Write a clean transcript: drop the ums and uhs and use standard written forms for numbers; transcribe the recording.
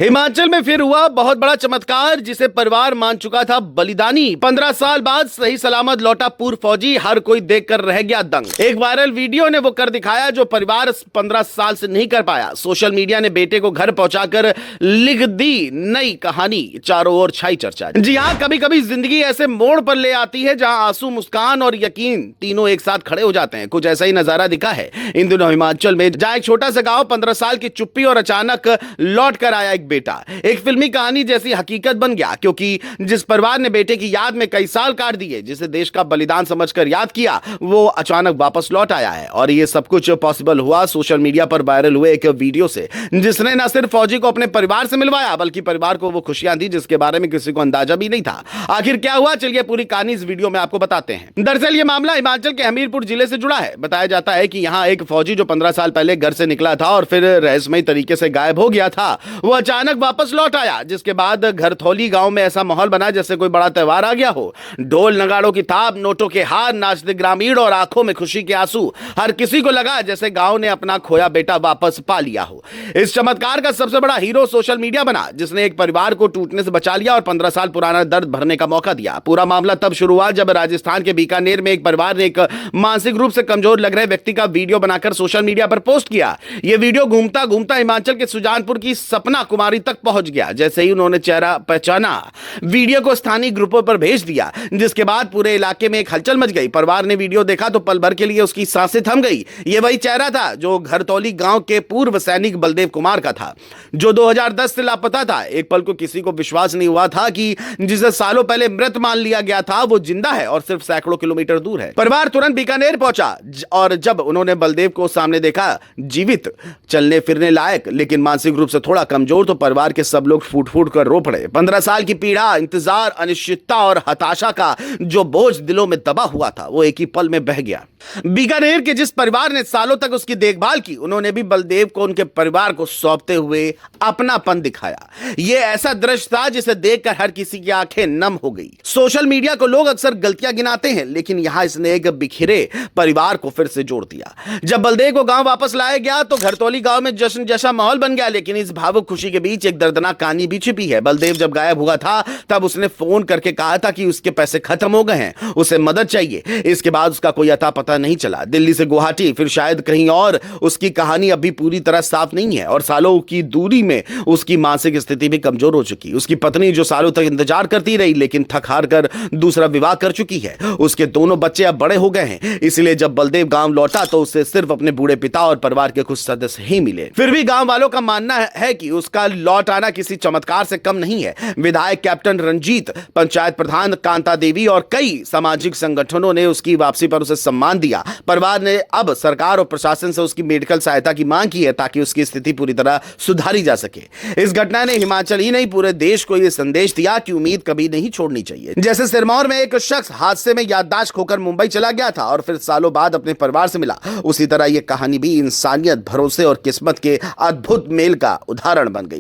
हिमाचल में फिर हुआ बहुत बड़ा चमत्कार, जिसे परिवार मान चुका था बलिदानी। 15 साल बाद सही सलामत लौटा पूर्व फौजी। हर कोई देखकर रह गया दंग। एक वायरल वीडियो ने वो कर दिखाया जो परिवार 15 साल से नहीं कर पाया। सोशल मीडिया ने बेटे को घर पहुंचाकर लिख दी नई कहानी। चारों ओर छाई चर्चा। जी हाँ, कभी कभी जिंदगी ऐसे मोड़ पर ले आती है जहां आंसू, मुस्कान और यकीन तीनों एक साथ खड़े हो जाते हैं। कुछ ऐसा ही नजारा दिखा है इन दिनों हिमाचल में, जहां एक छोटा सा गांव 15 साल की चुप्पी और अचानक लौट कर आया बेटा एक फिल्मी कहानी जैसी हकीकत बन गया, क्योंकि जिस परिवार ने बेटे की याद में कई साल काट दिए, जिसे देश का बलिदान समझकर याद किया, वो अचानक वापस लौट आया है। और ये सब कुछ पॉसिबल हुआ सोशल मीडिया पर वायरल हुए एक वीडियो से, जिसने न सिर्फ फौजी को अपने परिवार से मिलवाया, बल्कि परिवार को वो खुशियां दी जिसके बारे में किसी को अंदाजा भी नहीं था। आखिर क्या हुआ, चलिए पूरी कहानी इस वीडियो में आपको बताते हैं। दरअसल ये मामला हिमाचल के हमीरपुर जिले से जुड़ा है। बताया जाता है कि यहाँ एक फौजी जो 15 साल पहले घर से निकला था और फिर रहस्यमयी तरीके से गायब हो गया था, वो अचानक वापस लौट आया। जिसके बाद घरथौली गांव में ऐसा माहौल बना जैसे कोई बड़ा त्योहार आ गया हो। ढोल नगाड़ों की थाप, नोटों के हार, नाचते ग्रामीण और आंखों में खुशी के आंसू। हर किसी को लगा जैसे गांव ने अपना खोया बेटा वापस पा लिया हो। इस चमत्कार का सबसे बड़ा हीरो सोशल मीडिया बना, जिसने एक परिवार को टूटने से बचा लिया और 15 साल पुराना दर्द भरने का मौका दिया। पूरा मामला तब शुरू हुआ जब राजस्थान के बीकानेर में एक परिवार ने एक मानसिक रूप से कमजोर लग रहे व्यक्ति का वीडियो बनाकर सोशल मीडिया पर पोस्ट किया। यह वीडियो घूमता घूमता हिमाचल के सुजानपुर की सपना कुमारी तक पहुंच गया। जैसे ही उन्होंने चेहरा पहचाना, वीडियो को स्थानीय ग्रुपों पर भेज दिया, जिसके बाद पूरे इलाके में एक हलचल मच गई। परिवार ने वीडियो देखा तो पल भर के लिए उसकी सांसें थम गई। यह वही चेहरा था जो घरतौली गांव के पूर्व सैनिक बलदेव कुमार का था, जो 2010 से लापता था। एक पल को किसी को विश्वास नहीं हुआ था कि जिसे सालों पहले मृत मान लिया गया था, वो जिंदा है और सिर्फ सैकड़ों किलोमीटर दूर है। परिवार तुरंत बीकानेर पहुंचा और जब उन्होंने बलदेव को सामने देखा, जीवित, चलने फिरने लायक, लेकिन मानसिक रूप से थोड़ा कमजोर, तो परिवार के सब लोग फूट फूट कर रो पड़े। 15 साल की पीड़ा, इंतजार, अनिश्चितता और हताशा का जो बोझ दिलों में दबा हुआ था, वो एक ही पल में बह गया। बीकानेर के जिस परिवार ने सालों तक उसकी देखभाल की, उन्होंने भी बलदेव को उनके परिवार को सौंपते हुए अपनापन दिखाया। यह ऐसा दृश्य था जिसे देखकर हर किसी की आंखें नम हो गई। सोशल मीडिया को लोग अक्सर गलतियां गिनाते हैं, लेकिन यहां इसने एक बिखरे परिवार को फिर से जोड़ दिया। जब बलदेव को गांव वापस लाया गया तो घरतौली गांव में जश्न जैसा माहौल बन गया, लेकिन इस भावुक खुशी के बीच एक दर्दनाक कहानी भी छिपी है। बलदेव जब गायब हुआ था तब उसने फोन करके कहा था कि उसके पैसे खत्म हो गए हैं, उसे मदद चाहिए। इसके बाद उसका कोई अता पता नहीं चला। दिल्ली से गुवाहाटी, फिर शायद कहीं और। उसकी कहानी अभी पूरी तरह साफ नहीं है और सालों की दूरी में उसकी मानसिक स्थिति भी कमजोर हो चुकी। उसकी पत्नी जो सालों तक इंतजार करती रही, लेकिन थक हार कर दूसरा विवाह कर चुकी है। उसके दोनों बच्चे अब बड़े हो गए हैं। इसलिए जब बलदेव गांव लौटा तो उसे सिर्फ अपने बूढ़े पिता और परिवार के कुछ सदस्य ही मिले। फिर भी गांव वालों का मानना है कि उसका लौट आना किसी चमत्कार से कम नहीं है। विधायक कैप्टन रंजीत, पंचायत प्रधान कांता देवी और कई सामाजिक संगठनों ने उसकी वापसी पर उसे सम्मान दिया। परिवार ने अब सरकार और प्रशासन से उसकी मेडिकल सहायता की मांग की है, ताकि उसकी स्थिति पूरी तरह सुधारी जा सके। इस घटना ने हिमाचल ही नहीं, पूरे देश को यह संदेश दिया कि उम्मीद कभी नहीं छोड़नी चाहिए। जैसे सिरमौर में एक शख्स हादसे में याददाश्त खोकर मुंबई चला गया था और फिर सालों बाद अपने परिवार से मिला, उसी तरह यह कहानी भी इंसानियत, भरोसे और किस्मत के अद्भुत मेल का उदाहरण बन गई।